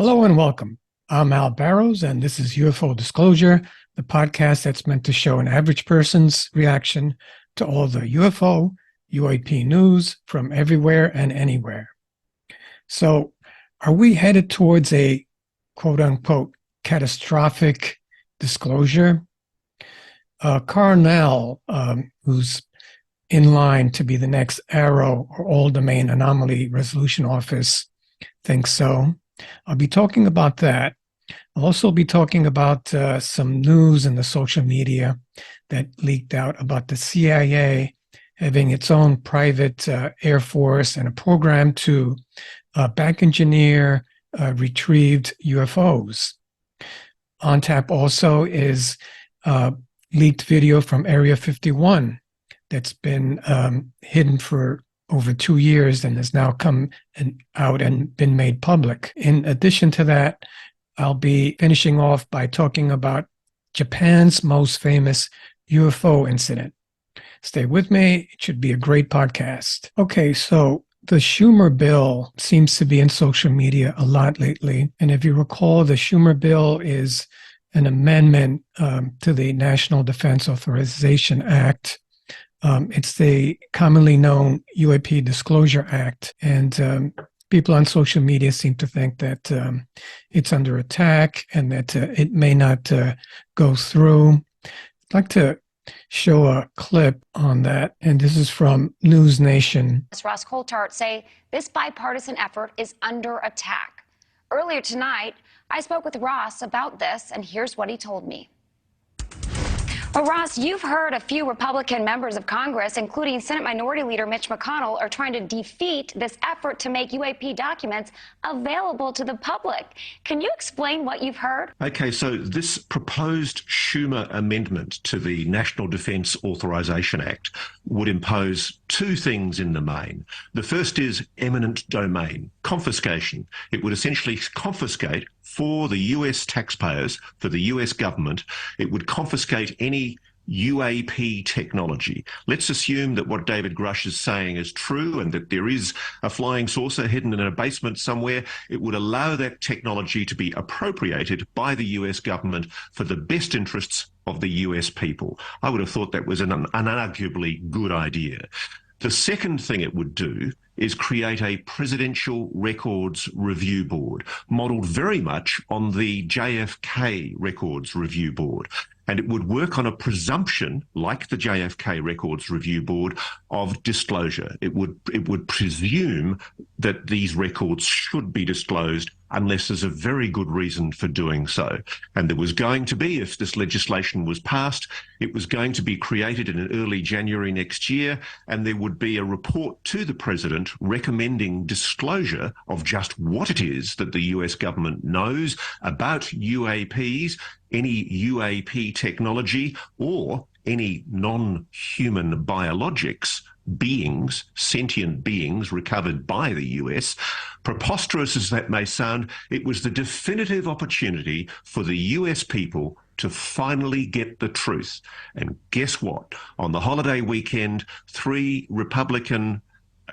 Hello and welcome. I'm Al Barrows, and this is UFO Disclosure, the podcast that's meant to show an average person's reaction to all the UFO, UAP news from everywhere and anywhere. So, are we headed towards a quote unquote catastrophic disclosure? Carnell, who's in line to be the next AARO or All Domain Anomaly Resolution Office, thinks so. I'll be talking about that. I'll also be talking about some news in the social media that leaked out about the CIA having its own private Air Force and a program to back engineer retrieved UFOs. On tap also is leaked video from Area 51 that's been hidden for over 2 years and has now come out and been made public. In addition to that, I'll be finishing off by talking about Japan's most famous UFO incident. Stay with me. It should be a great podcast. Okay, so the Schumer bill seems to be in social media a lot lately. And if you recall, the Schumer bill is an amendment to the National Defense Authorization Act. It's the commonly known UAP Disclosure Act, and people on social media seem to think that it's under attack and that it may not go through. I'd like to show a clip on that, and this is from News Nation. Ross Coulthart say this bipartisan effort is under attack. Earlier tonight, I spoke with Ross about this, and here's what he told me. Well, Ross, you've heard a few Republican members of Congress, including Senate Minority Leader Mitch McConnell, are trying to defeat this effort to make UAP documents available to the public. Can you explain what you've heard? Okay, so this proposed Schumer amendment to the National Defense Authorization Act would impose two things in the main. The first is eminent domain, confiscation. It would essentially confiscate for the US taxpayers, for the US government, it would confiscate any UAP technology. Let's assume that what David Grusch is saying is true and that there is a flying saucer hidden in a basement somewhere. It would allow that technology to be appropriated by the US government for the best interests of the US people. I would have thought that was an unarguably good idea. The second thing it would do is create a Presidential Records Review Board, modelled very much on the JFK Records Review Board. And it would work on a presumption, like the JFK Records Review Board, of disclosure. It would presume that these records should be disclosed unless there's a very good reason for doing so. And there was going to be, if this legislation was passed, it was going to be created in early January next year, and there would be a report to the president recommending disclosure of just what it is that the US government knows about UAPs, any UAP technology, or any non-human biologics, beings, sentient beings recovered by the US. Preposterous as that may sound, it was the definitive opportunity for the US people to finally get the truth. And guess what? On the holiday weekend, 3 Republican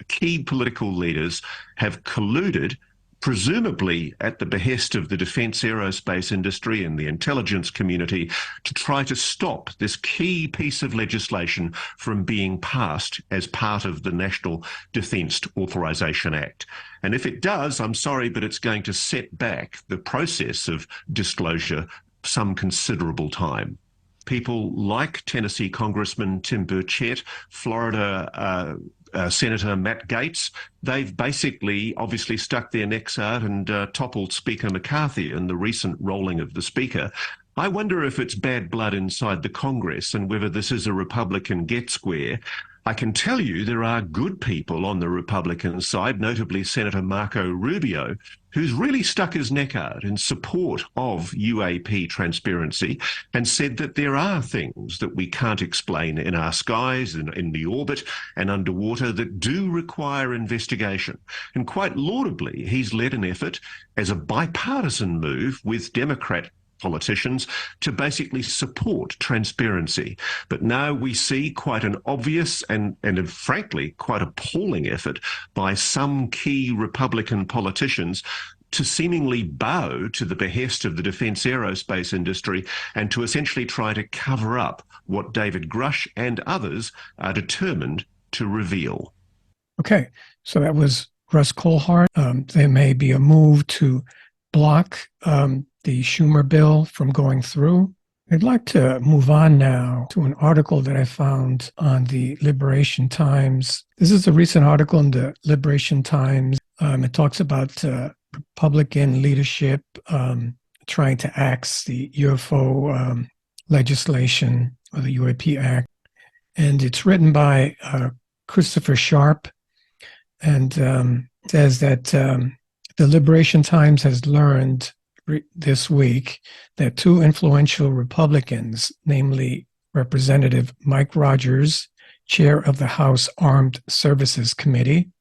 key political leaders have colluded, presumably at the behest of the defense aerospace industry and the intelligence community, to try to stop this key piece of legislation from being passed as part of the National Defense Authorization Act. And if it does, I'm sorry, but it's going to set back the process of disclosure some considerable time. People like Tennessee Congressman Tim Burchett, Florida Senator Matt Gaetz, they've basically obviously stuck their necks out and toppled Speaker McCarthy in the recent rolling of the Speaker. I wonder if it's bad blood inside the Congress and whether this is a Republican get square. I can tell you there are good people on the Republican side, notably Senator Marco Rubio, who's really stuck his neck out in support of UAP transparency and said that there are things that we can't explain in our skies, in the orbit and underwater, that do require investigation. And quite laudably, he's led an effort as a bipartisan move with Democrat politicians to basically support transparency. But now we see quite an obvious and frankly quite appalling effort by some key Republican politicians to seemingly bow to the behest of the defence aerospace industry and to essentially try to cover up what David Grusch and others are determined to reveal. Okay, so that was Russ Colhart. There may be a move to block the Schumer bill from going through. I'd like to move on now to an article that I found on the Liberation Times. This is a recent article in the Liberation Times. It talks about Republican leadership trying to axe the UFO legislation, or the UAP Act. And it's written by Christopher Sharp, and says that the Liberation Times has learned this week that two influential Republicans, namely Representative Mike Rogers, chair of the House Armed Services Committee,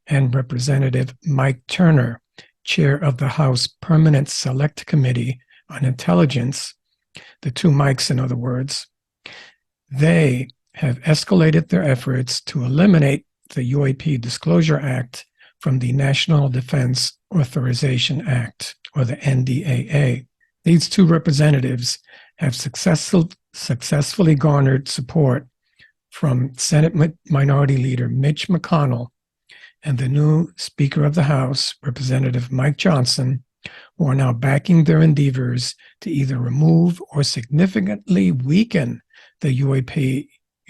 and Representative Mike Turner, chair of the House Permanent Select Committee on Intelligence, the two Mikes, in other words, they have escalated their efforts to eliminate the UAP Disclosure Act from the National Defense Authorization Act, or the NDAA. These two representatives have successfully garnered support from Senate Minority Leader Mitch McConnell and the new Speaker of the House, Representative Mike Johnson, who are now backing their endeavors to either remove or significantly weaken the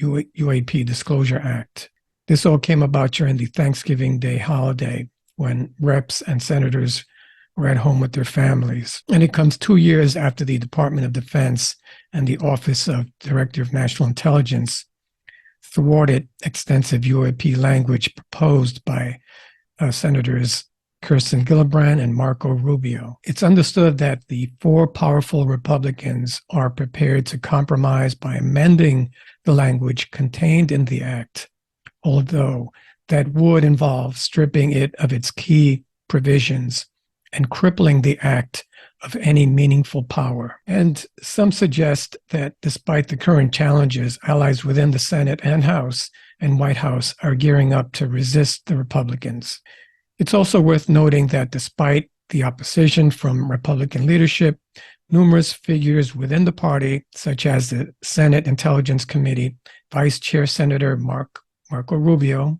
UAP Disclosure Act. This all came about during the Thanksgiving Day holiday, when reps and senators were at home with their families. And it comes 2 years after the Department of Defense and the Office of Director of National Intelligence thwarted extensive UAP language proposed by Senators Kirsten Gillibrand and Marco Rubio. It's understood that the four powerful Republicans are prepared to compromise by amending the language contained in the act, although that would involve stripping it of its key provisions and crippling the act of any meaningful power. And some suggest that despite the current challenges, allies within the Senate and House and White House are gearing up to resist the Republicans. It's also worth noting that despite the opposition from Republican leadership, numerous figures within the party, such as the Senate Intelligence Committee, Vice Chair Senator Marco Rubio,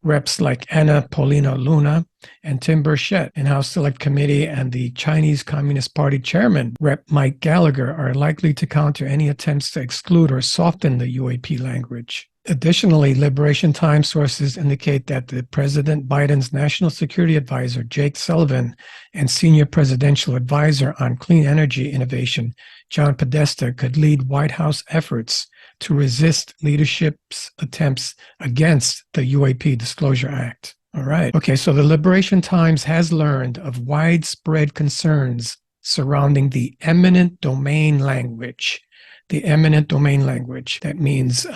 reps like Anna Paulina Luna and Tim Burchett in House Select Committee, and the Chinese Communist Party chairman, Rep. Mike Gallagher, are likely to counter any attempts to exclude or soften the UAP language. Additionally, Liberation Times sources indicate that the President Biden's National Security Advisor, Jake Sullivan, and Senior Presidential Advisor on Clean Energy Innovation, John Podesta, could lead White House efforts to resist leadership's attempts against the UAP Disclosure Act. All right. Okay, so the Liberation Times has learned of widespread concerns surrounding the eminent domain language. The eminent domain language. That means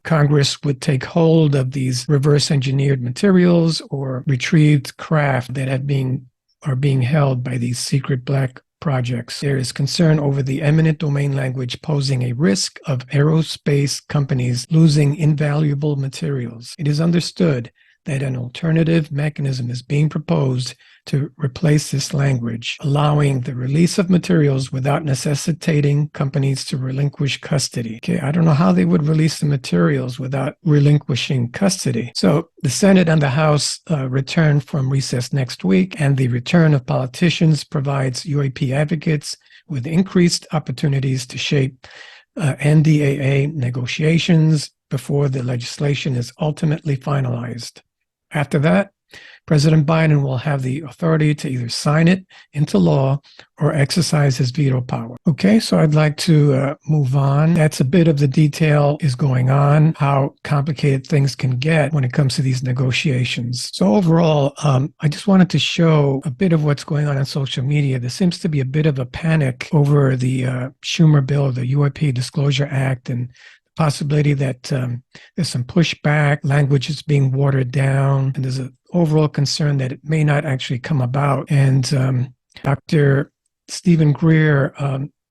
Congress would take hold of these reverse engineered materials or retrieved craft that are being held by these secret black projects. There is concern over the eminent domain language posing a risk of aerospace companies losing invaluable materials. It is understood that an alternative mechanism is being proposed to replace this language, allowing the release of materials without necessitating companies to relinquish custody. Okay, I don't know how they would release the materials without relinquishing custody. So the Senate and the House return from recess next week, and the return of politicians provides UAP advocates with increased opportunities to shape NDAA negotiations before the legislation is ultimately finalized. After that, President Biden will have the authority to either sign it into law or exercise his veto power. Okay, so I'd like to move on. That's a bit of the detail is going on, how complicated things can get when it comes to these negotiations. So overall, I just wanted to show a bit of what's going on social media. There seems to be a bit of a panic over the Schumer bill, the UAP Disclosure Act, and possibility that there's some pushback, language is being watered down, and there's an overall concern that it may not actually come about. And Dr. Stephen Greer,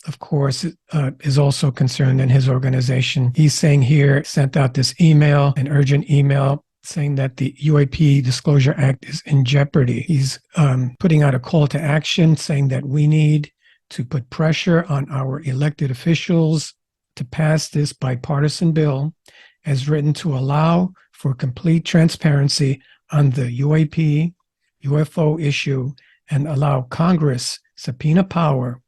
of course, is also concerned in his organization. He's saying here, sent out this email, an urgent email saying that the UAP Disclosure Act is in jeopardy. He's putting out a call to action saying that we need to put pressure on our elected officials to pass this bipartisan bill as written to allow for complete transparency on the UAP UFO issue and allow Congress subpoena power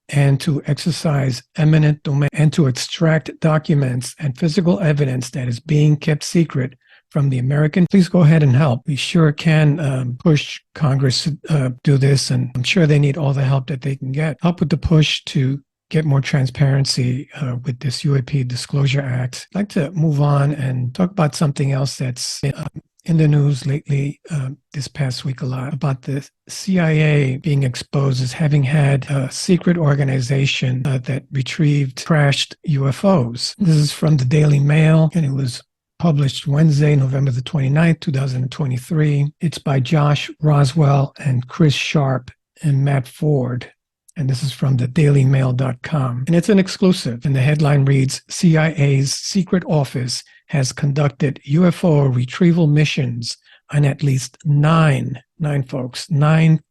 and to exercise eminent domain and to extract documents and physical evidence that is being kept secret from the American. Please go ahead and help. We sure can push Congress to do this, and I'm sure they need all the help that they can get. Help with the push to get more transparency with this UAP Disclosure Act. I'd like to move on and talk about something else that's in the news lately this past week a lot, about the CIA being exposed as having had a secret organization that retrieved crashed UFOs. This is from the Daily Mail, and it was published Wednesday, November the 29th, 2023. It's by Josh Roswell and Chris Sharp and Matt Ford. And this is from the dailymail.com. And it's an exclusive. And the headline reads, CIA's secret office has conducted UFO retrieval missions on at least nine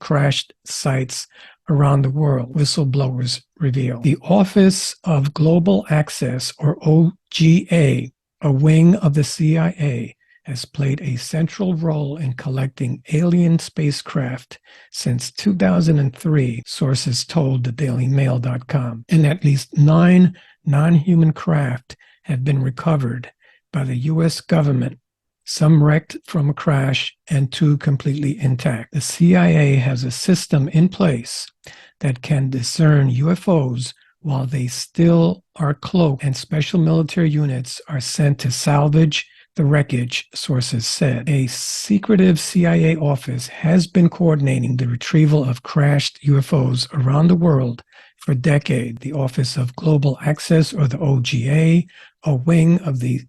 crashed sites around the world, whistleblowers reveal. The Office of Global Access, or OGA, a wing of the CIA, has played a central role in collecting alien spacecraft since 2003, sources told the dailymail.com. And at least 9 non-human craft have been recovered by the U.S. government, some wrecked from a crash and 2 completely intact. The CIA has a system in place that can discern UFOs while they still are cloaked, and special military units are sent to salvage the wreckage, sources said. A secretive CIA office has been coordinating the retrieval of crashed UFOs around the world for decades. The Office of Global Access, or the OGA, a wing of the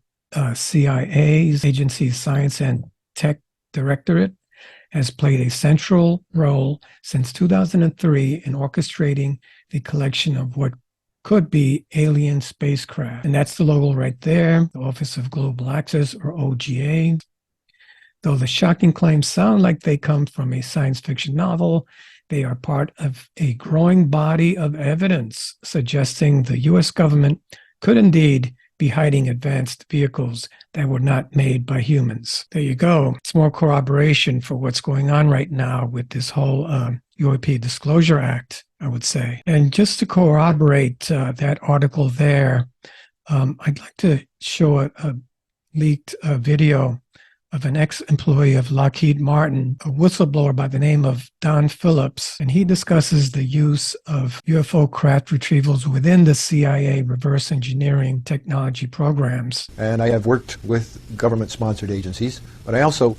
CIA's Agency's Science and Tech Directorate, has played a central role since 2003 in orchestrating the collection of what could be alien spacecraft. And that's the logo right there, the Office of Global Access, or OGA. Though the shocking claims sound like they come from a science fiction novel, they are part of a growing body of evidence suggesting the U.S. government could indeed be hiding advanced vehicles that were not made by humans. There you go. It's more corroboration for what's going on right now with this whole UAP Disclosure Act, I would say. And just to corroborate that article there, I'd like to show a leaked video of an ex-employee of Lockheed Martin, a whistleblower by the name of Don Phillips, and he discusses the use of UFO craft retrievals within the CIA reverse engineering technology programs. And I have worked with government-sponsored agencies, but I also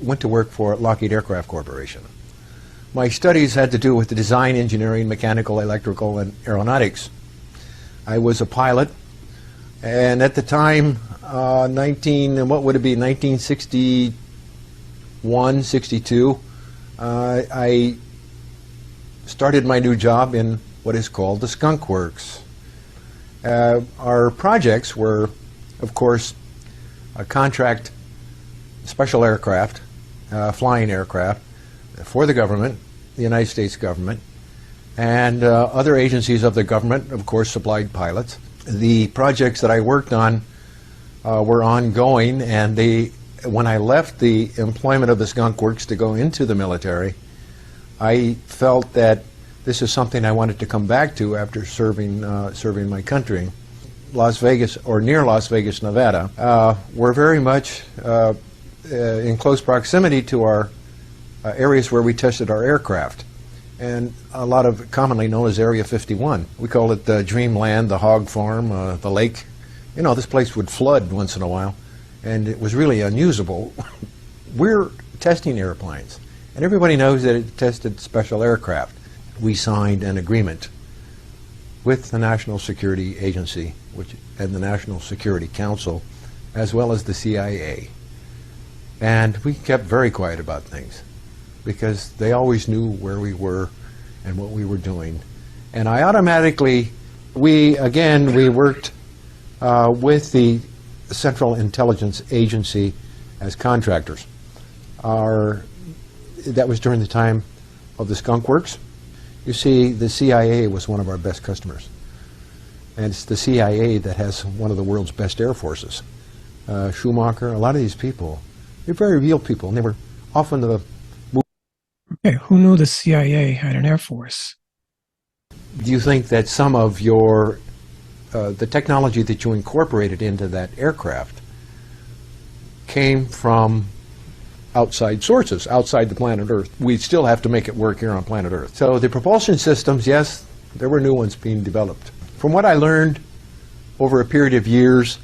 went to work for Lockheed Aircraft Corporation. My studies had to do with the design, engineering, mechanical, electrical, and aeronautics. I was a pilot, and at the time, 1961, 62, I started my new job in what is called the Skunk Works. Our projects were, of course, a contract special aircraft, flying aircraft, for the government, the United States government, and other agencies of the government, of course, supplied pilots. The projects that I worked on were ongoing, and when I left the employment of the Skunk Works to go into the military, I felt that this is something I wanted to come back to after serving my country. Las Vegas, or near Las Vegas, Nevada, were very much in close proximity to our areas where we tested our aircraft, and a lot of commonly known as Area 51. We call it the Dreamland, the Hog Farm, the lake. You know, this place would flood once in a while, and it was really unusable. We're testing airplanes, and everybody knows that it tested special aircraft. We signed an agreement with the National Security Agency and the National Security Council, as well as the CIA. And we kept very quiet about things, because they always knew where we were and what we were doing. And I automatically, we worked with the Central Intelligence Agency as contractors. That was during the time of the Skunk Works. You see, the CIA was one of our best customers. And it's the CIA that has one of the world's best air forces. Schumacher, a lot of these people, they're very real people, and they were often the... Okay, who knew the CIA had an air force? Do you think that some of your, the technology that you incorporated into that aircraft came from outside sources, outside the planet Earth? We still have to make it work here on planet Earth. So the propulsion systems, yes, there were new ones being developed. From what I learned over a period of years,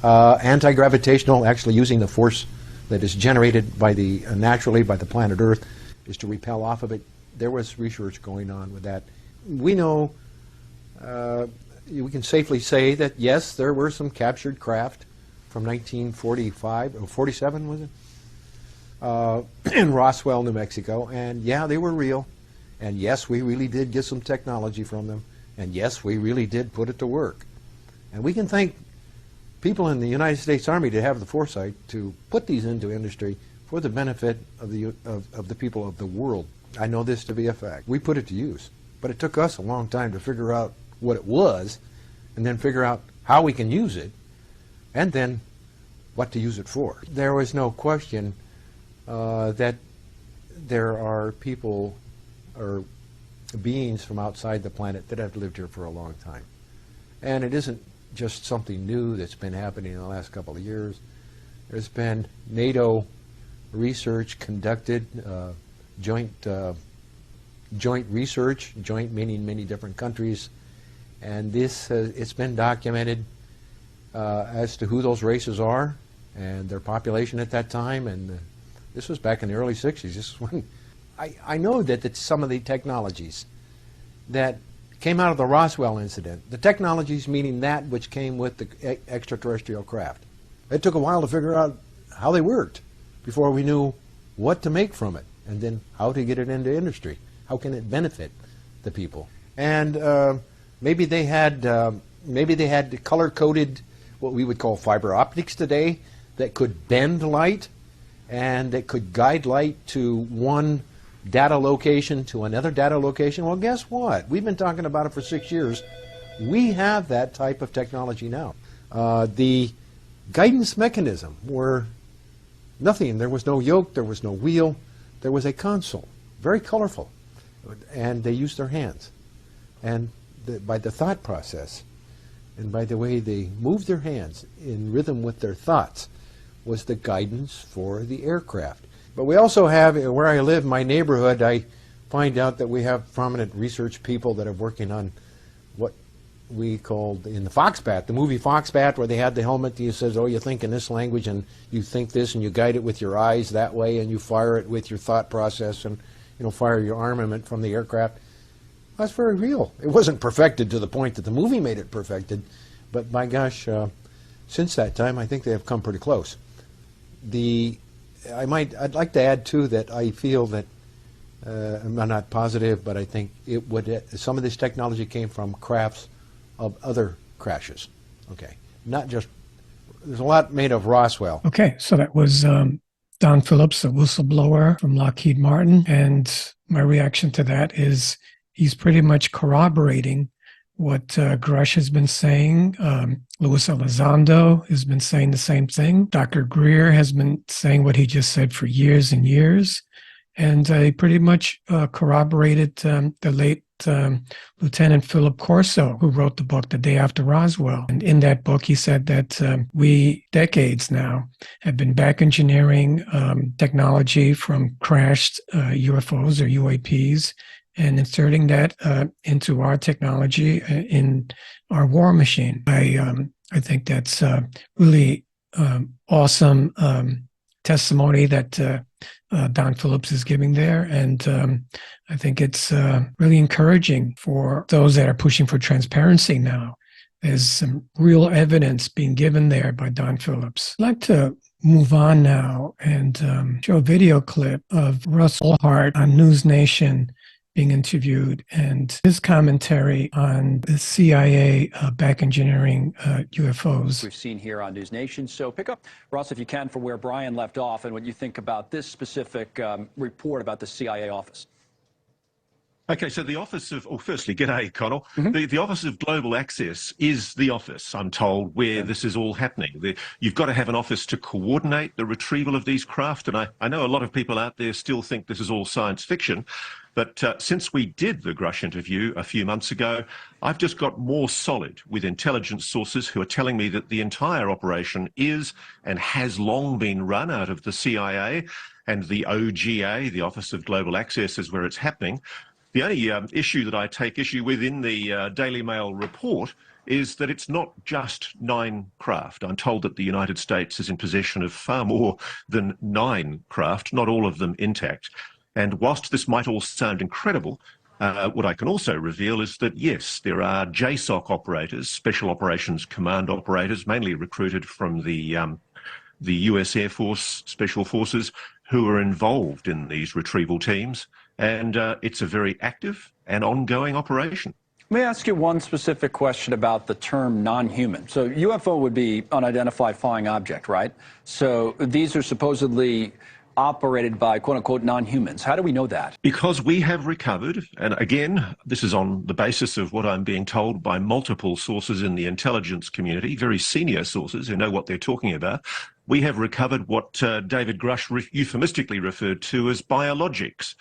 anti-gravitational, actually using the force that is generated by the naturally by the planet Earth, is to repel off of it. There was research going on with that. We know, we can safely say that yes, there were some captured craft from 1945 or 47, was it? In Roswell, New Mexico, and yeah, they were real. And yes, we really did get some technology from them. And yes, we really did put it to work. And we can thank people in the United States Army to have the foresight to put these into industry for the benefit of the people of the world. I know this to be a fact. We put it to use. But it took us a long time to figure out what it was, and then figure out how we can use it, and then what to use it for. There was no question that there are people or beings from outside the planet that have lived here for a long time. And it isn't just something new that's been happening in the last couple of years. There's been NATO research conducted, joint research, joint meaning many different countries, and this it's been documented as to who those races are and their population at that time, and this was back in the early 60s. This is when I know that some of the technologies that came out of the Roswell incident, the technologies meaning that which came with the extraterrestrial craft, it took a while to figure out how they worked before we knew what to make from it, and then how to get it into industry. How can it benefit the people? And maybe they had color-coded what we would call fiber optics today that could bend light and that could guide light to one data location to another data location. Well, guess what? We've been talking about it for 6 years. We have that type of technology now. The guidance mechanism were nothing. There was no yoke, there was no wheel, there was a console, very colorful, and they used their hands. And by the thought process and by the way they moved their hands in rhythm with their thoughts was the guidance for the aircraft. But we also have, where I live, my neighborhood, I find out that we have prominent research people that are working on what we called in the Foxbat, the movie Foxbat, where they had the helmet that says, oh, you think in this language and you think this and you guide it with your eyes that way and you fire it with your thought process and fire your armament from the aircraft. That's very real. It wasn't perfected to the point that the movie made it perfected, but my gosh, since that time I think they have come pretty close. I'd like to add too that I feel that I'm not positive, but I think some of this technology came from crafts of other crashes. Okay, not just, there's a lot made of Roswell. Okay, so that was Don Phillips, a whistleblower from Lockheed Martin, and my reaction to that is he's pretty much corroborating what Grusch has been saying. Luis Elizondo has been saying the same thing. Dr. Greer has been saying what he just said for years and years. And he pretty much corroborated the late Lieutenant Philip Corso, who wrote the book The Day After Roswell. And in that book, he said that we, decades now, have been back engineering technology from crashed UFOs or UAPs and inserting that into our technology in our war machine. I think that's really awesome testimony that Don Phillips is giving there, and I think it's really encouraging for those that are pushing for transparency now. There's some real evidence being given there by Don Phillips. I'd like to move on now and show a video clip of Russ Allhart on News Nation being interviewed, and his commentary on the CIA back engineering UFOs. We've seen here on News Nation. So pick up, Ross, if you can, from where Brian left off and what you think about this specific report about the CIA office. Okay, so the Office of, firstly, g'day, Connell. The Office of Global Access is the office, I'm told, where this is all happening. You've got to have an office to coordinate the retrieval of these craft, and I know a lot of people out there still think this is all science fiction, but since we did the Grusch interview a few months ago, I've just got more solid with intelligence sources who are telling me that the entire operation is and has long been run out of the CIA, and the OGA, the Office of Global Access, is where it's happening. The only issue that I take issue with in the Daily Mail report is that it's not just 9 craft. I'm told that the United States is in possession of far more than 9 craft, not all of them intact. And whilst this might all sound incredible, what I can also reveal is that, yes, there are JSOC operators, Special Operations Command operators, mainly recruited from the US Air Force Special Forces, who are involved in these retrieval teams. And it's a very active and ongoing operation. Let me ask you one specific question about the term non-human. So UFO would be unidentified flying object, right? So these are supposedly operated by quote-unquote non-humans. How do we know that? Because we have recovered, and again, this is on the basis of what I'm being told by multiple sources in the intelligence community, very senior sources who know what they're talking about. We have recovered what David Grusch euphemistically referred to as biologics.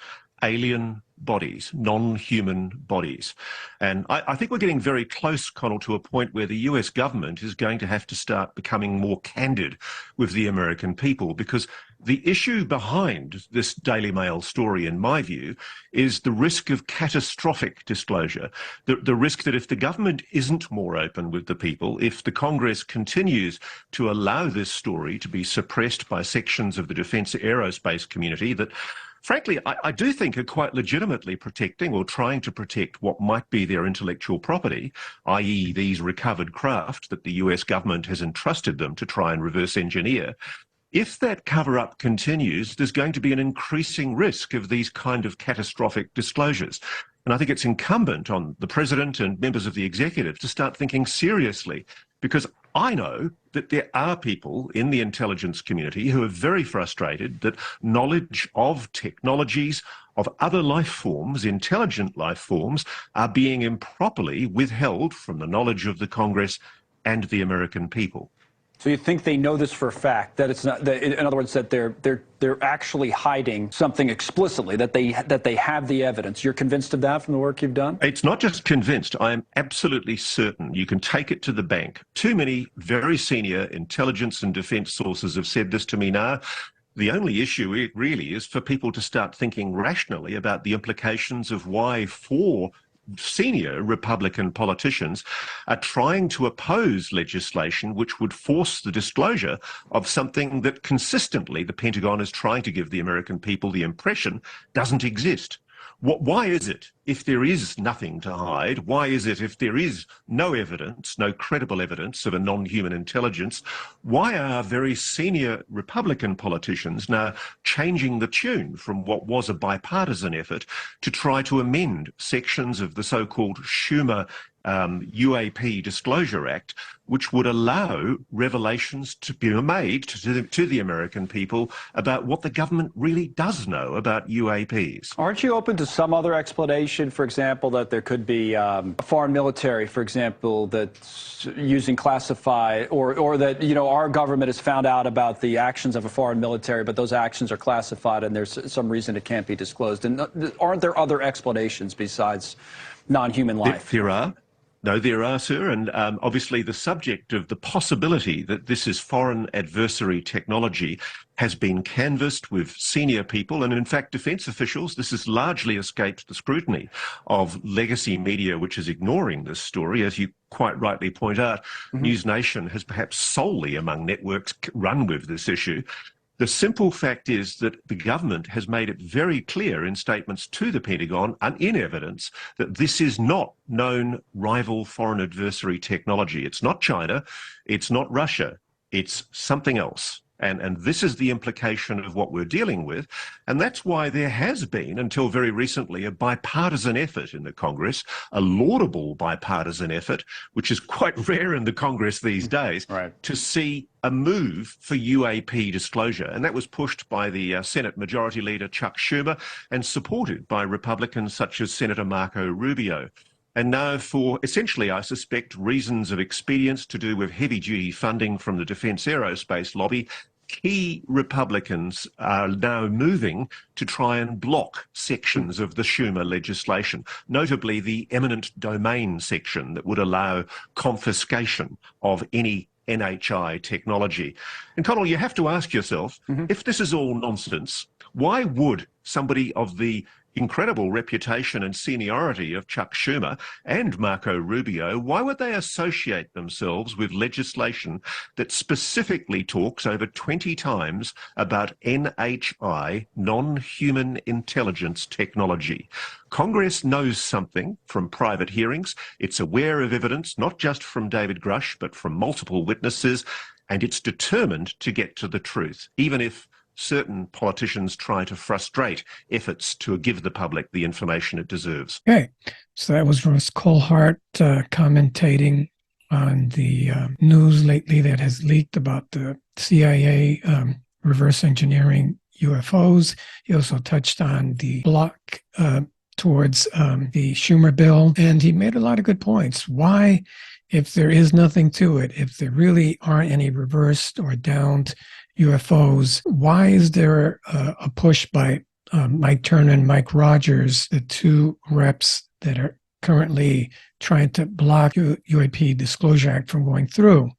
Alien bodies, non-human bodies. And I think we're getting very close, Connell, to a point where the US government is going to have to start becoming more candid with the American people, because the issue behind this Daily Mail story, in my view, is the risk of catastrophic disclosure. The risk that if the government isn't more open with the people, if the Congress continues to allow this story to be suppressed by sections of the defence aerospace community that, frankly, I do think are quite legitimately protecting or trying to protect what might be their intellectual property, i.e. these recovered craft that the US government has entrusted them to try and reverse engineer. If that cover-up continues, there's going to be an increasing risk of these kind of catastrophic disclosures. And I think it's incumbent on the president and members of the executive to start thinking seriously, because I know that there are people in the intelligence community who are very frustrated that knowledge of technologies, of other life forms, intelligent life forms, are being improperly withheld from the knowledge of the Congress and the American people. So you think they know this for a fact, that it's not, that, in other words, that they're actually hiding something explicitly, that they have the evidence. You're convinced of that from the work you've done? It's not just convinced. I am absolutely certain. You can take it to the bank. Too many very senior intelligence and defence sources have said this to me now. The only issue really is for people to start thinking rationally about the implications of why 4 senior Republican politicians are trying to oppose legislation which would force the disclosure of something that consistently the Pentagon is trying to give the American people the impression doesn't exist. Why is it, if there is nothing to hide, why is it, if there is no evidence, no credible evidence of a non-human intelligence, why are very senior Republican politicians now changing the tune from what was a bipartisan effort to try to amend sections of the so-called Schumer UAP Disclosure Act, which would allow revelations to be made to the American people about what the government really does know about UAPs. Aren't you open to some other explanation, for example, that there could be a foreign military, for example, that's using classified, or that, you know, our government has found out about the actions of a foreign military, but those actions are classified and there's some reason it can't be disclosed? And aren't there other explanations besides non-human life? There are. No, there are, sir, and obviously the subject of the possibility that this is foreign adversary technology has been canvassed with senior people, and in fact defence officials. This has largely escaped the scrutiny of legacy media, which is ignoring this story. As you quite rightly point out, News Nation has perhaps solely among networks run with this issue. The simple fact is that the government has made it very clear in statements to the Pentagon and in evidence that this is not known rival foreign adversary technology. It's not China, it's not Russia, it's something else. And this is the implication of what we're dealing with. And that's why there has been, until very recently, a bipartisan effort in the Congress, a laudable bipartisan effort, which is quite rare in the Congress these days, Right. to see a move for UAP disclosure. And that was pushed by the Senate Majority Leader Chuck Schumer and supported by Republicans such as Senator Marco Rubio. And now, for essentially, I suspect, reasons of expedience to do with heavy-duty funding from the defence aerospace lobby, key Republicans are now moving to try and block sections of the Schumer legislation, notably the eminent domain section that would allow confiscation of any NHI technology. And Connell, you have to ask yourself, if this is all nonsense, why would somebody of the incredible reputation and seniority of Chuck Schumer and Marco Rubio, why would they associate themselves with legislation that specifically talks over 20 times about NHI, non-human intelligence technology? Congress knows something from private hearings. It's aware of evidence, not just from David Grusch, but from multiple witnesses, and it's determined to get to the truth, even if certain politicians try to frustrate efforts to give the public the information it deserves. Okay, so that was Ross Colhart commentating on the news lately that has leaked about the CIA reverse engineering UFOs. He also touched on the block towards the Schumer bill, and he made a lot of good points. Why, if there is nothing to it, if there really aren't any reversed or downed UFOs, why is there a push by Mike Turner and Mike Rogers, the two reps that are currently trying to block UAP Disclosure Act from going through?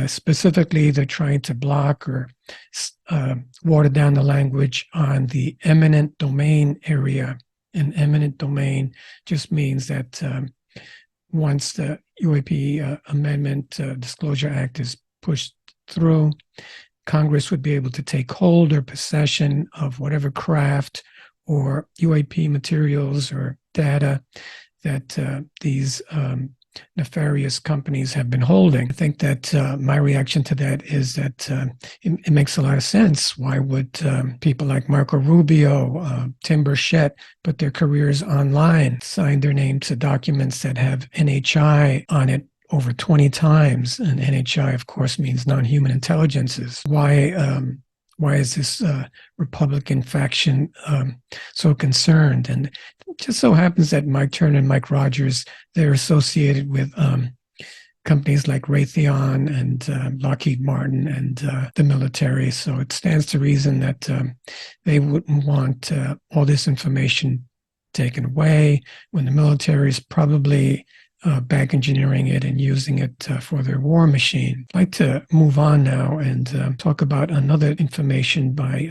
Specifically, they're trying to block or water down the language on the eminent domain area. And eminent domain just means that once the UAP Amendment Disclosure Act is pushed through, Congress would be able to take hold or possession of whatever craft or UAP materials or data that these nefarious companies have been holding. I think that my reaction to that is that it makes a lot of sense. Why would people like Marco Rubio, Tim Burchett put their careers online, sign their name to documents that have NHI on it over 20 times? And NHI, of course, means non-human intelligences. Why is this Republican faction so concerned? And it just so happens that Mike Turner and Mike Rogers, they're associated with companies like Raytheon and Lockheed Martin and the military. So it stands to reason that they wouldn't want all this information taken away when the military is probably back engineering it and using it for their war machine. I'd like to move on now and talk about another information by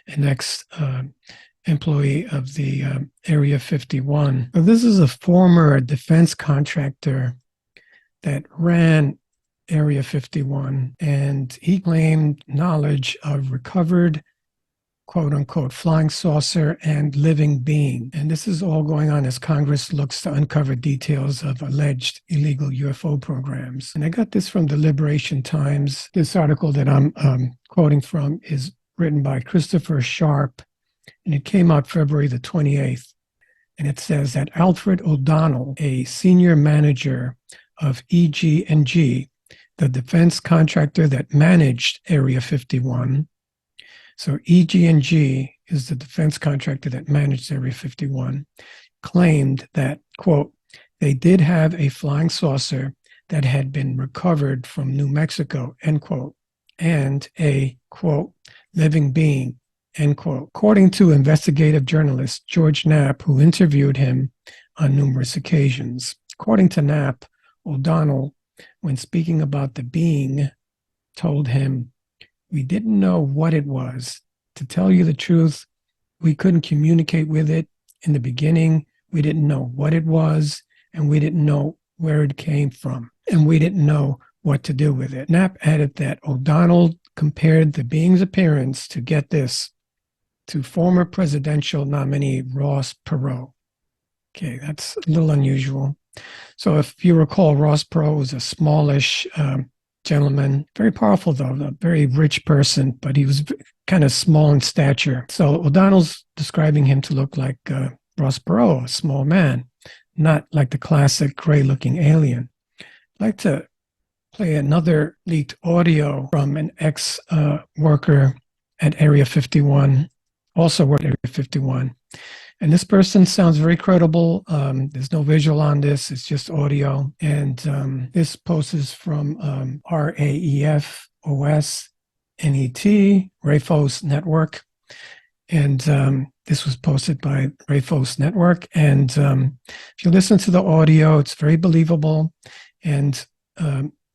an ex-employee of the Area 51. Now, this is a former defense contractor that ran Area 51, and he claimed knowledge of recovered quote-unquote flying saucer and living being. And this is all going on as Congress looks to uncover details of alleged illegal UFO programs. And I got this from the Liberation Times. This article that I'm quoting from is written by Christopher Sharp, and it came out February the 28th. And it says that Alfred O'Donnell, a senior manager of EG&G, the defense contractor that managed Area 51, so EG&G is the defense contractor that managed Area 51, claimed that, quote, they did have a flying saucer that had been recovered from New Mexico, end quote, and a, quote, living being, end quote. According to investigative journalist George Knapp, who interviewed him on numerous occasions. According to Knapp, O'Donnell, when speaking about the being, told him, we didn't know what it was. To tell you the truth, we couldn't communicate with it. In the beginning, we didn't know what it was, and we didn't know where it came from, and we didn't know what to do with it. Knapp added that O'Donnell compared the being's appearance, to get this, to former presidential nominee Ross Perot. Okay, that's a little unusual. So if you recall, Ross Perot was a smallish gentleman, very powerful though, a very rich person, but he was kind of small in stature. So O'Donnell's describing him to look like Ross Perot, a small man, not like the classic gray-looking alien. I'd like to play another leaked audio from an ex-worker at Area 51, also worked at Area 51. And this person sounds very credible. There's no visual on this. It's just audio. And this post is from RAEFOS NET, Rafos Network. And this was posted by Rafos Network. And if you listen to the audio, it's very believable. And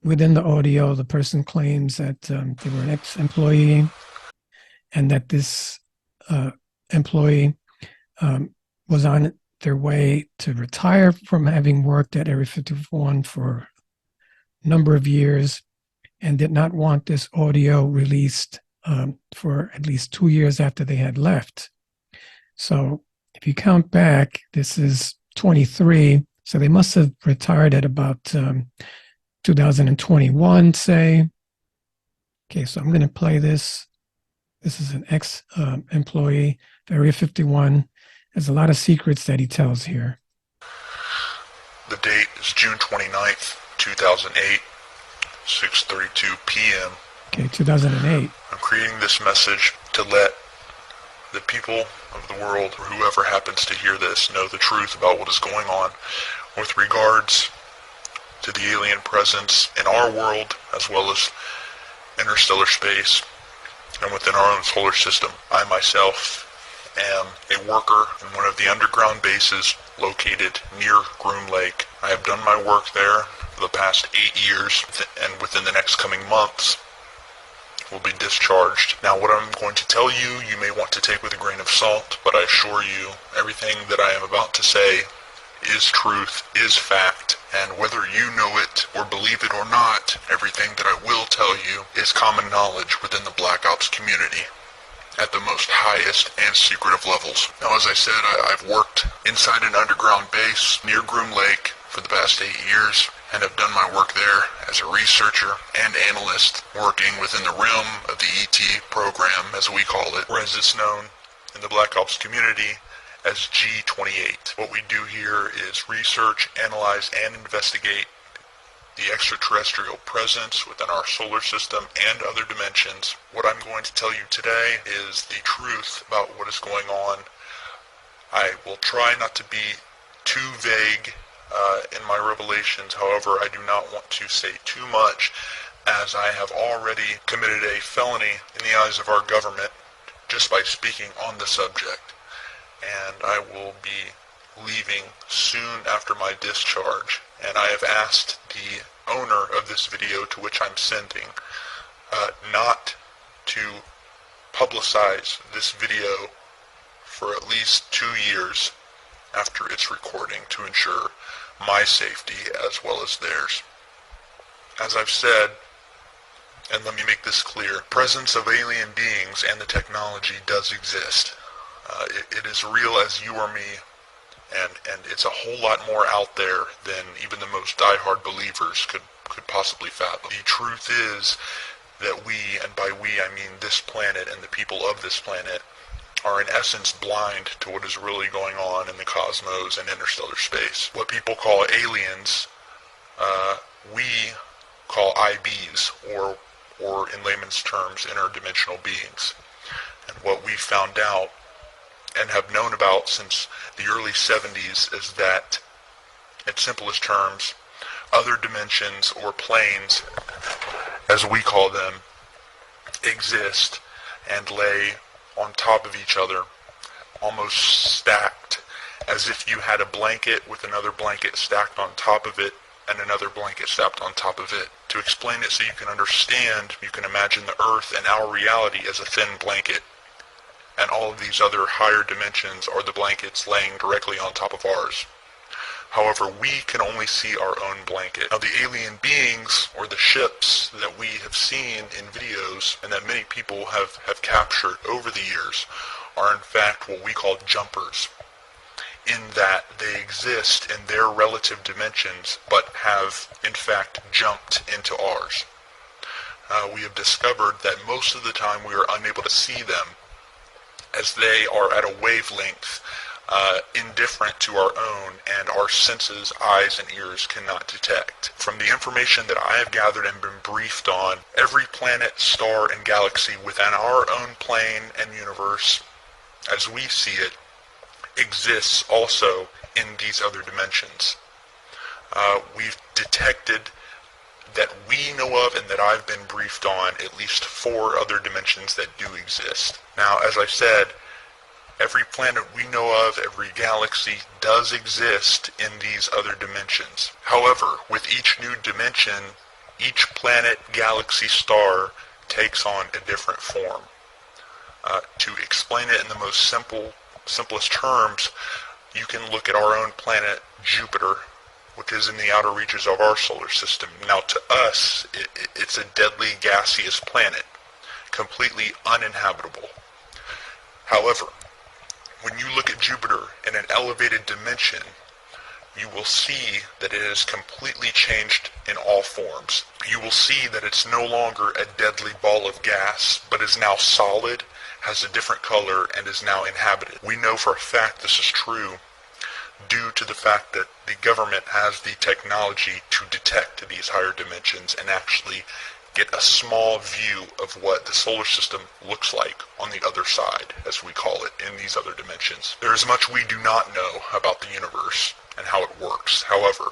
within the audio, the person claims that they were an ex-employee and that this employee was on their way to retire from having worked at Area 51 for a number of years and did not want this audio released for at least 2 years after they had left. So if you count back, this is 23. So they must have retired at about 2021, say. Okay, so I'm going to play this. This is an ex-employee of Area 51. There's a lot of secrets that he tells here. The date is June 29th, 2008, 6:32 p.m. Okay, 2008. I'm creating this message to let the people of the world, or whoever happens to hear this, know the truth about what is going on with regards to the alien presence in our world, as well as interstellar space and within our own solar system. I myself am a worker in one of the underground bases located near Groom Lake. I have done my work there for the past 8 years, and within the next coming months will be discharged. Now, what I'm going to tell you, you may want to take with a grain of salt, but I assure you, everything that I am about to say is truth, is fact, and whether you know it or believe it or not, everything that I will tell you is common knowledge within the Black Ops community at the most highest and secretive levels. Now, as I said, I've worked inside an underground base near Groom Lake for the past 8 years, and have done my work there as a researcher and analyst, working within the realm of the ET program, as we call it, or as it's known in the Black Ops community as G28. What we do here is research, analyze, and investigate the extraterrestrial presence within our solar system and other dimensions. What I'm going to tell you today is the truth about what is going on. I will try not to be too vague in my revelations. However, I do not want to say too much, as I have already committed a felony in the eyes of our government just by speaking on the subject. And I will be leaving soon after my discharge, and I have asked the owner of this video to which I'm sending not to publicize this video for at least 2 years after its recording, to ensure my safety as well as theirs. As I've said, and let me make this clear, presence of alien beings and the technology does exist. It is real as you or me, and it's a whole lot more out there than even the most diehard believers could possibly fathom. The truth is that we, and by we I mean this planet and the people of this planet, are in essence blind to what is really going on in the cosmos and interstellar space. What people call aliens, we call IBs, or in layman's terms, interdimensional beings. And what we found out and have known about since the early 70s is that, in simplest terms, other dimensions or planes, as we call them, exist and lay on top of each other, almost stacked, as if you had a blanket with another blanket stacked on top of it and another blanket stacked on top of it. To explain it so you can understand, you can imagine the Earth and our reality as a thin blanket, and all of these other higher dimensions are the blankets laying directly on top of ours. However, we can only see our own blanket. Now, the alien beings, or the ships that we have seen in videos and that many people have captured over the years, are in fact what we call jumpers, in that they exist in their relative dimensions, but have in fact jumped into ours. we have discovered that most of the time we are unable to see them, as they are at a wavelength indifferent to our own, and our senses, eyes and ears, cannot detect. From the information that I have gathered and been briefed on, every planet, star, and galaxy within our own plane and universe, as we see it, exists also in these other dimensions. We've detected that we know of and that I've been briefed on at least 4 other dimensions that do exist. Now, as I said, every planet we know of, every galaxy does exist in these other dimensions. However, with each new dimension, each planet, galaxy, star takes on a different form. To explain it in the most simplest terms, you can look at our own planet, Jupiter, which is in the outer reaches of our solar system. Now, to us, it's a deadly gaseous planet, completely uninhabitable. However, when you look at Jupiter in an elevated dimension, you will see that it has completely changed in all forms. You will see that it's no longer a deadly ball of gas, but is now solid, has a different color, and is now inhabited. We know for a fact this is true due to the fact that the government has the technology to detect these higher dimensions and actually get a small view of what the solar system looks like on the other side, as we call it, in these other dimensions. There is much we do not know about the universe and how it works. However,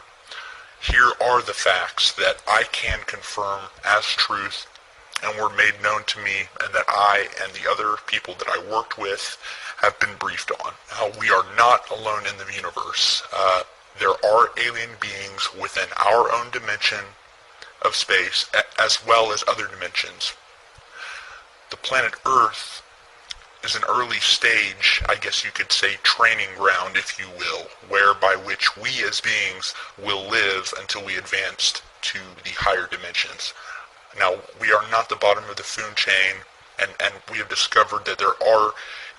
here are the facts that I can confirm as truth and were made known to me, and that I and the other people that I worked with have been briefed on. Now, we are not alone in the universe. There are alien beings within our own dimension of space, as well as other dimensions. The planet Earth is an early stage, I guess you could say, training ground, if you will, whereby which we as beings will live until we advance to the higher dimensions. Now, we are not the bottom of the food chain, and we have discovered that there are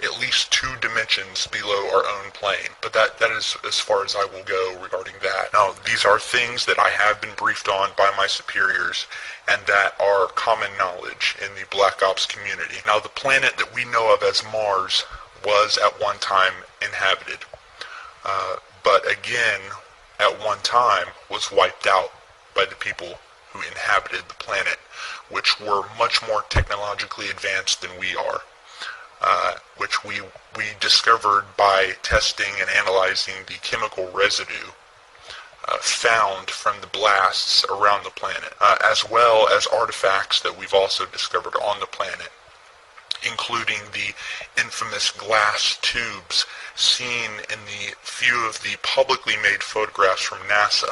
at least 2 dimensions below our own plane, but that is as far as I will go regarding that. Now, these are things that I have been briefed on by my superiors, and that are common knowledge in the Black Ops community. Now, the planet that we know of as Mars was at one time inhabited, but again, at one time was wiped out by the people who inhabited the planet, which were much more technologically advanced than we are, which we discovered by testing and analyzing the chemical residue found from the blasts around the planet, as well as artifacts that we've also discovered on the planet, including the infamous glass tubes seen in the few of the publicly made photographs from NASA.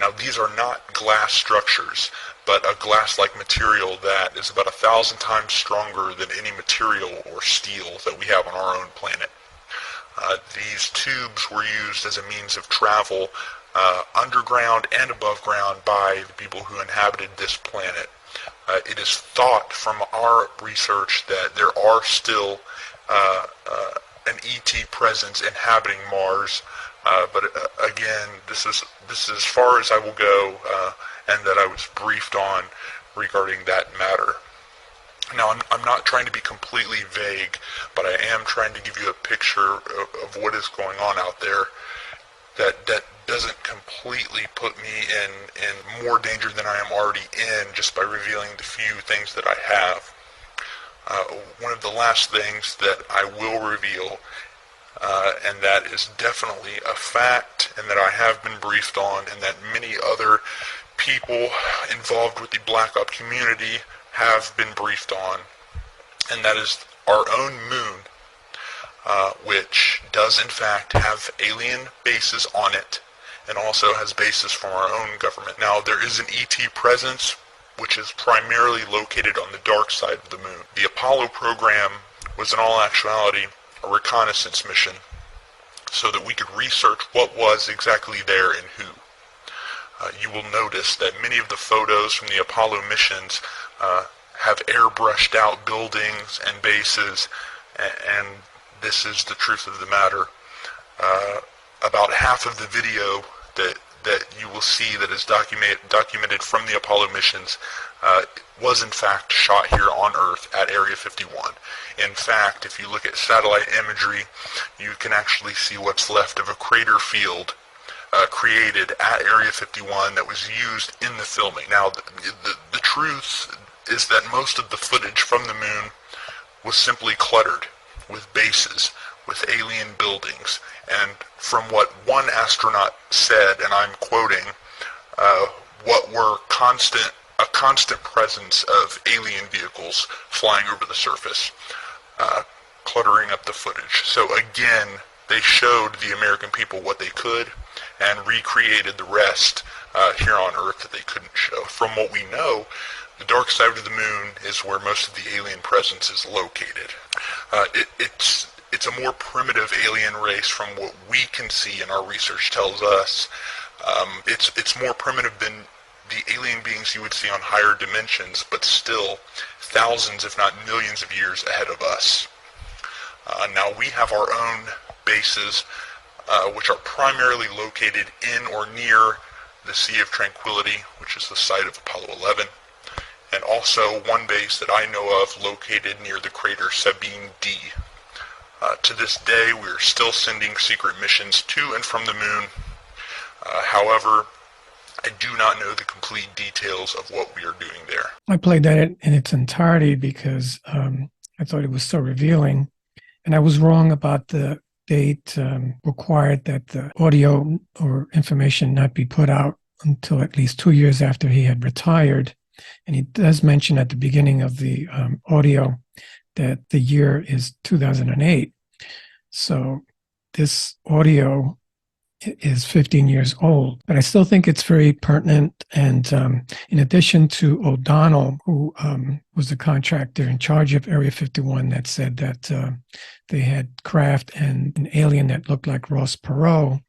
Now, these are not glass structures, but a glass-like material that is about 1,000 times stronger than any material or steel that we have on our own planet. These tubes were used as a means of travel underground and above ground by the people who inhabited this planet. It is thought from our research that there are still an ET presence inhabiting Mars, but again, this is as far as I will go, and that I was briefed on regarding that matter. Now, I'm not trying to be completely vague, but I am trying to give you a picture of what is going on out there that doesn't completely put me in more danger than I am already in just by revealing the few things that I have. One of the last things that I will reveal, and that is definitely a fact, and that I have been briefed on, and that many other people involved with the Black Ops community have been briefed on, and that is our own moon, which does in fact have alien bases on it, and also has bases from our own government. Now, there is an ET presence, which is primarily located on the dark side of the moon. The Apollo program was in all actuality a reconnaissance mission, so that we could research what was exactly there and who. You will notice that many of the photos from the Apollo missions have airbrushed out buildings and bases, and this is the truth of the matter. About half of the video that you will see that is documented from the Apollo missions was in fact shot here on Earth at Area 51. In fact, if you look at satellite imagery, you can actually see what's left of a crater field created at Area 51 that was used in the filming. Now, the truth is that most of the footage from the moon was simply cluttered with bases, with alien buildings, and from what one astronaut said, and I'm quoting, what were a constant presence of alien vehicles flying over the surface, cluttering up the footage. So again, they showed the American people what they could and recreated the rest here on Earth that they couldn't show. From what we know, the dark side of the moon is where most of the alien presence is located. It's a more primitive alien race from what we can see, and our research tells us. It's more primitive than the alien beings you would see on higher dimensions, but still thousands, if not millions of years ahead of us. Now we have our own bases, which are primarily located in or near the Sea of Tranquility, which is the site of Apollo 11, and also one base that I know of located near the crater Sabine D. To this day, we are still sending secret missions to and from the moon. However, I do not know the complete details of what we are doing there. I played that in its entirety because I thought it was so revealing. And I was wrong about the date required that the audio or information not be put out until at least 2 years after he had retired. And he does mention at the beginning of the audio that the year is 2008. So this audio is 15 years old, but I still think it's very pertinent. And in addition to O'Donnell, who was the contractor in charge of Area 51 that said that they had craft and an alien that looked like Ross Perot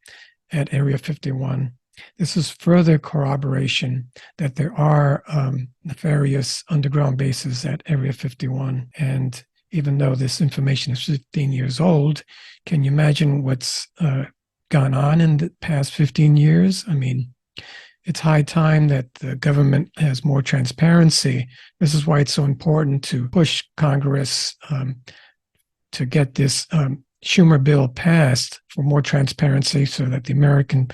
at Area 51, this is further corroboration that there are nefarious underground bases at Area 51. And even though this information is 15 years old, can you imagine what's gone on in the past 15 years? I mean, it's high time that the government has more transparency. This is why it's so important to push Congress to get this Schumer bill passed for more transparency so that the American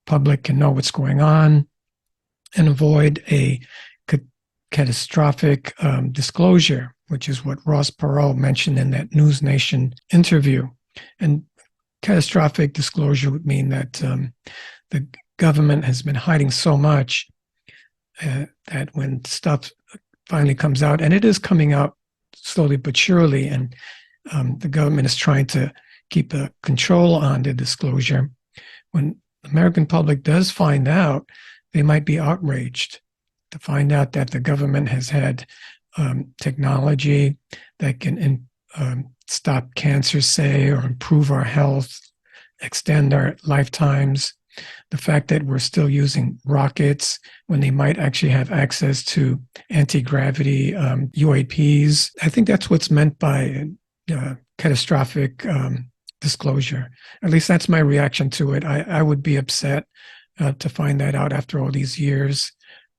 public can know what's going on and avoid a catastrophic disclosure, which is what Ross Perot mentioned in that News Nation interview. And catastrophic disclosure would mean that the government has been hiding so much that when stuff finally comes out, and it is coming out slowly but surely, and the government is trying to keep a control on the disclosure, when the American public does find out, they might be outraged to find out that the government has had technology that can stop cancer, say, or improve our health, extend our lifetimes. The fact that we're still using rockets when they might actually have access to anti-gravity UAPs. I think that's what's meant by catastrophic disclosure. At least that's my reaction to it. I would be upset to find that out after all these years.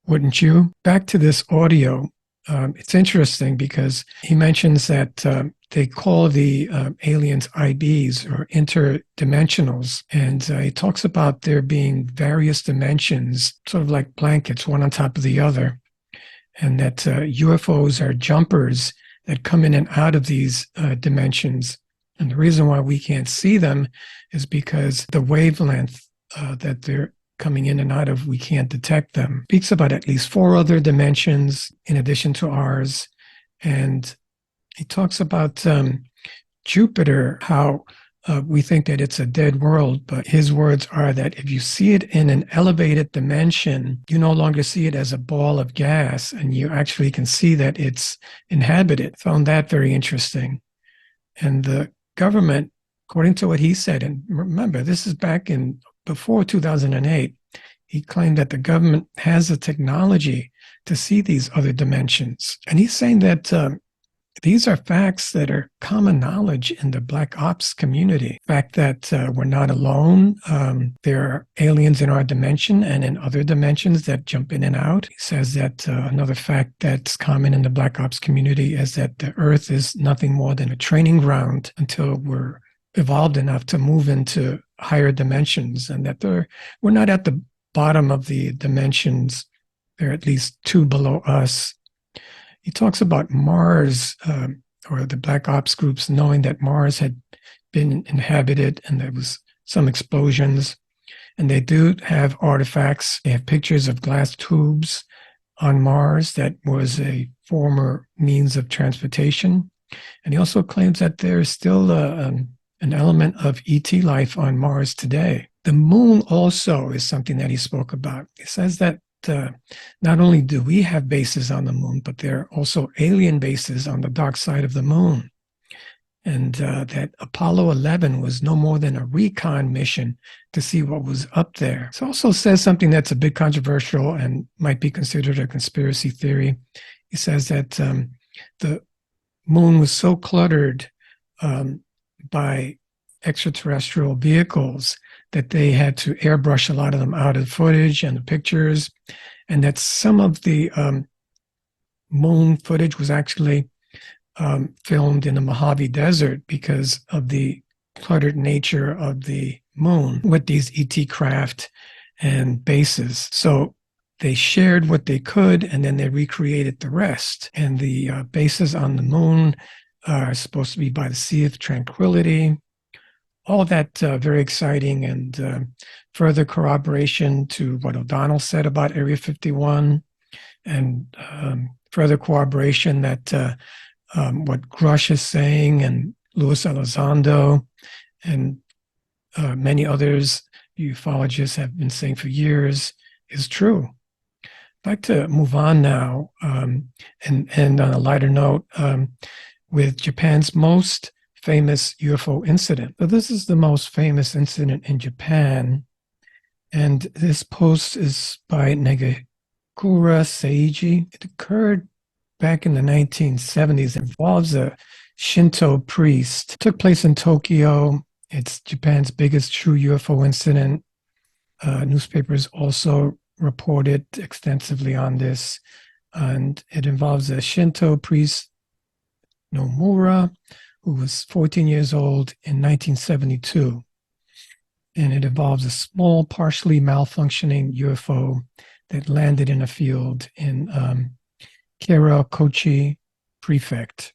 Wouldn't you? Back to this audio. It's interesting because he mentions that they call the aliens IBs or interdimensionals. And he talks about there being various dimensions, sort of like blankets, one on top of the other. And that UFOs are jumpers that come in and out of these dimensions. And the reason why we can't see them is because the wavelength that they're coming in and out of, we can't detect them. Speaks about at least 4 other dimensions in addition to ours. And he talks about Jupiter, how we think that it's a dead world, but his words are that if you see it in an elevated dimension, you no longer see it as a ball of gas, and you actually can see that it's inhabited. Found that very interesting. And the government, according to what he said, and remember, this is back in before 2008, he claimed that the government has the technology to see these other dimensions. And he's saying that these are facts that are common knowledge in the Black Ops community. The fact that we're not alone. There are aliens in our dimension and in other dimensions that jump in and out. He says that another fact that's common in the Black Ops community is that the Earth is nothing more than a training ground until we're evolved enough to move into higher dimensions, and that we're not at the bottom of the dimensions. They're at least two below us. He talks about Mars, or the Black Ops groups knowing that Mars had been inhabited and there was some explosions. And they do have artifacts. They have pictures of glass tubes on Mars that was a former means of transportation. And he also claims that there is still an element of ET life on Mars today. The moon also is something that he spoke about. He says that not only do we have bases on the moon, but there are also alien bases on the dark side of the moon. And that Apollo 11 was no more than a recon mission to see what was up there. It also says something that's a bit controversial and might be considered a conspiracy theory. He says that the moon was so cluttered by extraterrestrial vehicles that they had to airbrush a lot of them out of the footage and the pictures, and that some of the moon footage was actually filmed in the Mojave Desert because of the cluttered nature of the moon with these ET craft and bases. So they shared what they could, and then they recreated the rest. And the bases on the moon are supposed to be by the Sea of Tranquility. All that very exciting, and further corroboration to what O'Donnell said about Area 51, and further corroboration that what Grusch is saying, and Luis Elizondo, and many others ufologists have been saying for years is true. I'd like to move on now and on a lighter note with Japan's most famous UFO incident. So this is the most famous incident in Japan, and this post is by Negakura Seiji. It occurred back in the 1970s. It involves a Shinto priest. It took place in Tokyo. It's Japan's biggest true UFO incident. Newspapers also reported extensively on this, and it involves a Shinto priest, Nomura, who was 14 years old in 1972. And it involves a small, partially malfunctioning UFO that landed in a field in Karakochi Prefect.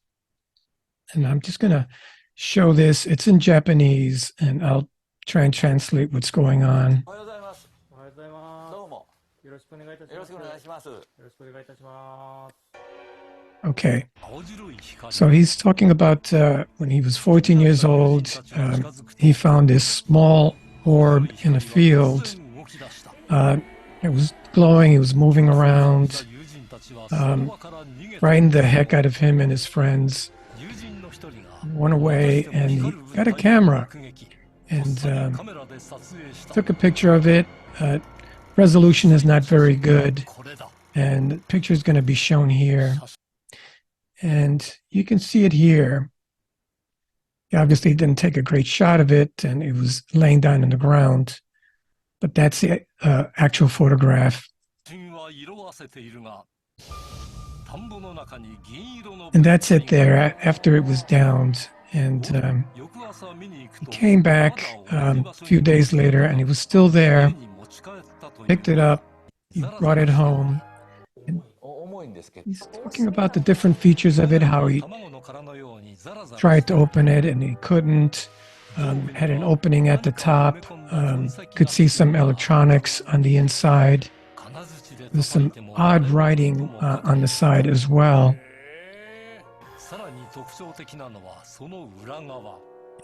And I'm just going to show this. It's in Japanese, and I'll try and translate what's going on. Okay, so he's talking about when he was 14 years old, he found this small orb in a field. It was glowing, it was moving around, frightened the heck out of him and his friends. Went away, and he got a camera and took a picture of it. Resolution is not very good, and the picture is going to be shown here. And you can see it here. He obviously didn't take a great shot of it, and it was laying down on the ground. But that's the actual photograph. And that's it there after it was downed. And he came back a few days later, and he was still there. Picked it up, he brought it home. And he's talking about the different features of it, how he tried to open it and he couldn't. Had an opening at the top. Could see some electronics on the inside. There's some odd writing on the side as well.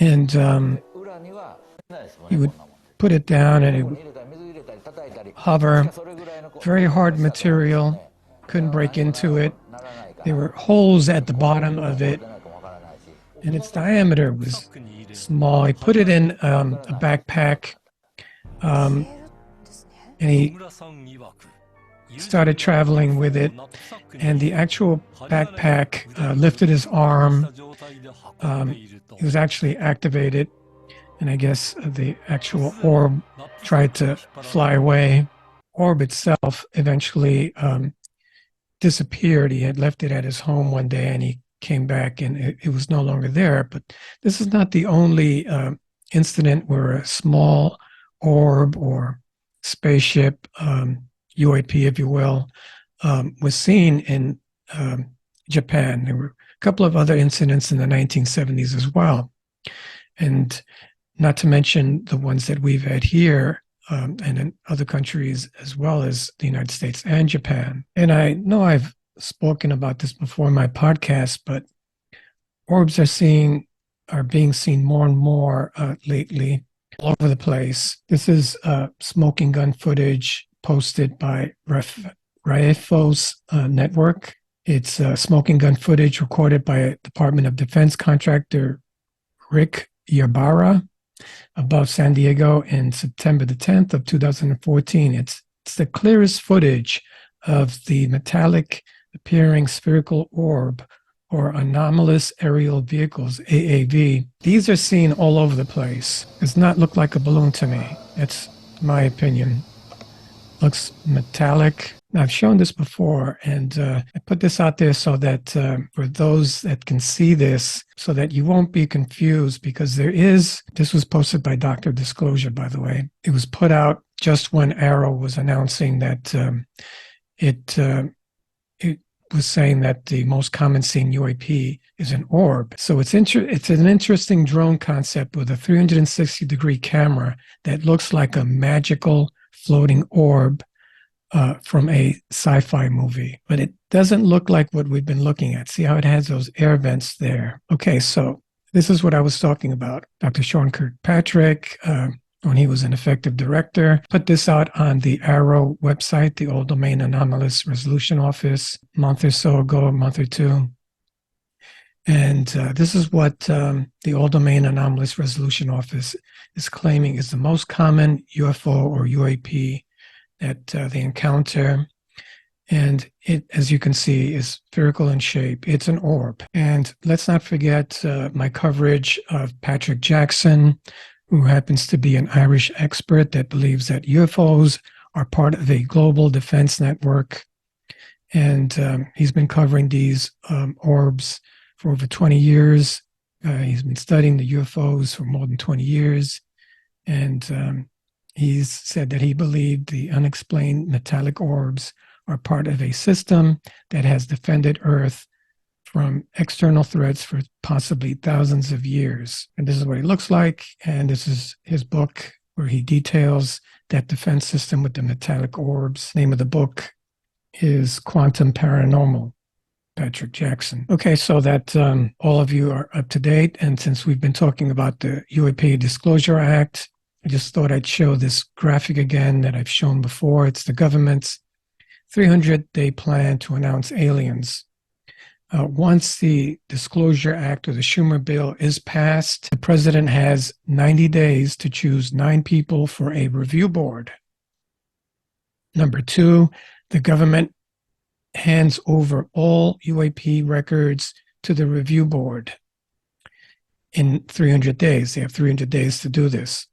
And he would put it down and it would hover. Very hard material. Couldn't break into it. There were holes at the bottom of it, and its diameter was small. He put it in a backpack, and he started traveling with it, and the actual backpack lifted his arm. He was actually activated, and I guess the actual orb tried to fly away. Orb itself eventually disappeared. He had left it at his home one day, and he came back, and it was no longer there. But this is not the only incident where a small orb or spaceship, UAP, if you will, was seen in Japan. There were a couple of other incidents in the 1970s as well. And not to mention the ones that we've had here and in other countries as well as the United States and Japan. And I know I've spoken about this before in my podcast, but orbs are being seen more and more lately all over the place. This is smoking gun footage posted by Raefos Network. It's smoking gun footage recorded by Department of Defense contractor Rick Ybarra above San Diego in September the 10th of 2014. It's the clearest footage of the metallic appearing spherical orb or anomalous aerial vehicles, AAV. These are seen all over the place. Does not look like a balloon to me. That's my opinion. Looks metallic. Now, I've shown this before, and I put this out there so that for those that can see this, so that you won't be confused, because this was posted by Dr. Disclosure, by the way. It was put out just when Arrow was announcing that it was saying that the most common seen UAP is an orb. So it's an interesting drone concept with a 360-degree camera that looks like a magical floating orb from a sci-fi movie, but it doesn't look like what we've been looking at. See how it has those air vents there? Okay, so this is what I was talking about. Dr. Sean Kirkpatrick, when he was an effective director, put this out on the Arrow website, the All Domain Anomalous Resolution Office, a month or so ago, a month or two. And this is what the All Domain Anomalous Resolution Office is claiming is the most common UFO or UAP that they encounter. And it, as you can see, is spherical in shape. It's an orb. And let's not forget my coverage of Patrick Jackson, who happens to be an Irish expert that believes that UFOs are part of a global defense network. And he's been covering these orbs for over 20 years. He's been studying the UFOs for more than 20 years. And he's said that he believed the unexplained metallic orbs are part of a system that has defended Earth from external threats for possibly thousands of years. And this is what he looks like. And this is his book where he details that defense system with the metallic orbs. Name of the book is Quantum Paranormal, Patrick Jackson. Okay, so that all of you are up to date. And since we've been talking about the UAP Disclosure Act, I just thought I'd show this graphic again that I've shown before. It's the government's 300-day plan to announce aliens. Once the Disclosure Act or the Schumer bill is passed, the president has 90 days to choose 9 people for a review board. Number 2, the government hands over all UAP records to the review board in 300 days. They have 300 days to do this.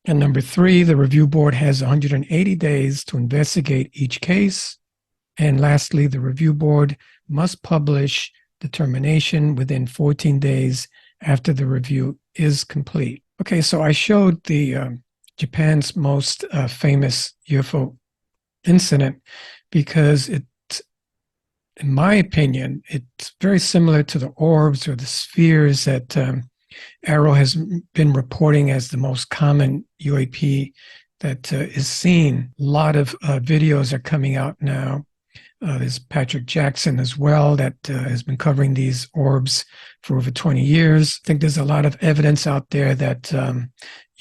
And number 3, the review board has 180 days to investigate each case. And lastly, the review board must publish determination within 14 days after the review is complete. Okay, so I showed the Japan's most famous UFO incident because in my opinion, it's very similar to the orbs or the spheres that Arrow has been reporting as the most common UAP that is seen. A lot of videos are coming out now. There's Patrick Jackson as well that has been covering these orbs for over 20 years. I think there's a lot of evidence out there that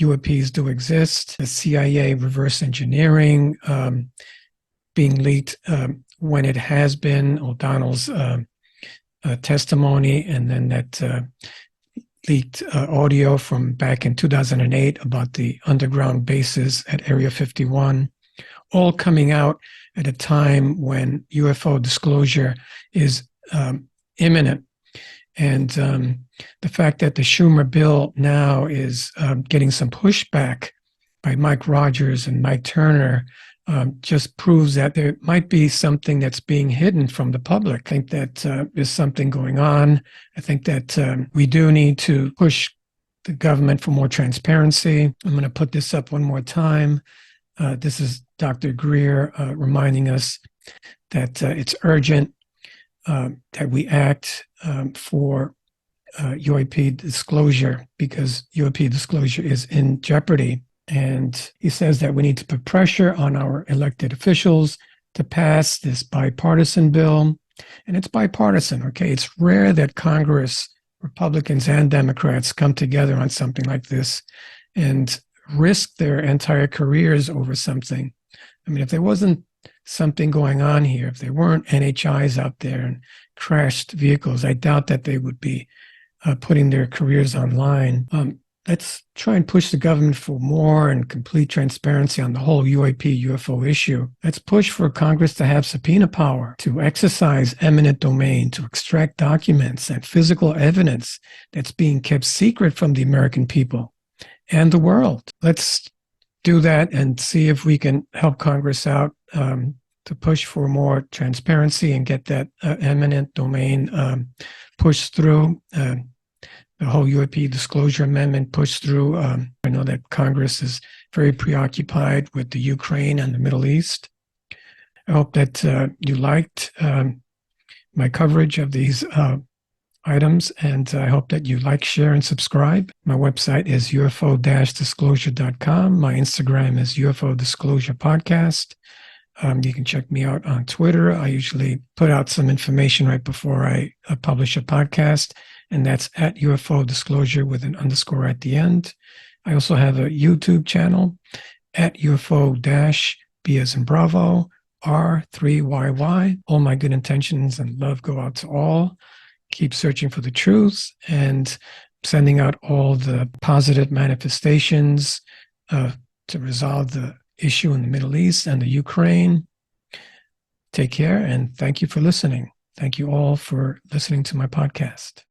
UAPs do exist. The CIA reverse engineering being leaked when it has been, O'Donnell's testimony, and then that leaked audio from back in 2008 about the underground bases at Area 51. all coming out at a time when UFO disclosure is imminent. And the fact that the Schumer bill now is getting some pushback by Mike Rogers and Mike Turner just proves that there might be something that's being hidden from the public. I think that there's something going on. I think that we do need to push the government for more transparency. I'm going to put this up one more time. This is Dr. Greer reminding us that it's urgent that we act for UAP disclosure, because UAP disclosure is in jeopardy. And he says that we need to put pressure on our elected officials to pass this bipartisan bill. And it's bipartisan, okay? It's rare that Congress, Republicans and Democrats, come together on something like this and risk their entire careers over something. I mean, if there wasn't something going on here, if there weren't NHIs out there and crashed vehicles, I doubt that they would be putting their careers online. Let's try and push the government for more and complete transparency on the whole UAP UFO issue. Let's push for Congress to have subpoena power, to exercise eminent domain, to extract documents and physical evidence that's being kept secret from the American people and the world. Let's do that and see if we can help Congress out to push for more transparency and get that eminent domain pushed through. The whole UAP disclosure amendment pushed through. I know that Congress is very preoccupied with the Ukraine and the Middle East. I hope that you liked my coverage of these items, and I hope that you like, share, and subscribe. My website is ufo-disclosure.com. My Instagram is UFO Disclosure Podcast. You can check me out on Twitter. I usually put out some information right before I publish a podcast, and that's at UFO Disclosure with an underscore at the end. I also have a YouTube channel at UFO-B as in Bravo, R3YY. All my good intentions and love go out to all. Keep searching for the truth and sending out all the positive manifestations to resolve the issue in the Middle East and the Ukraine. Take care, and thank you for listening. Thank you all for listening to my podcast.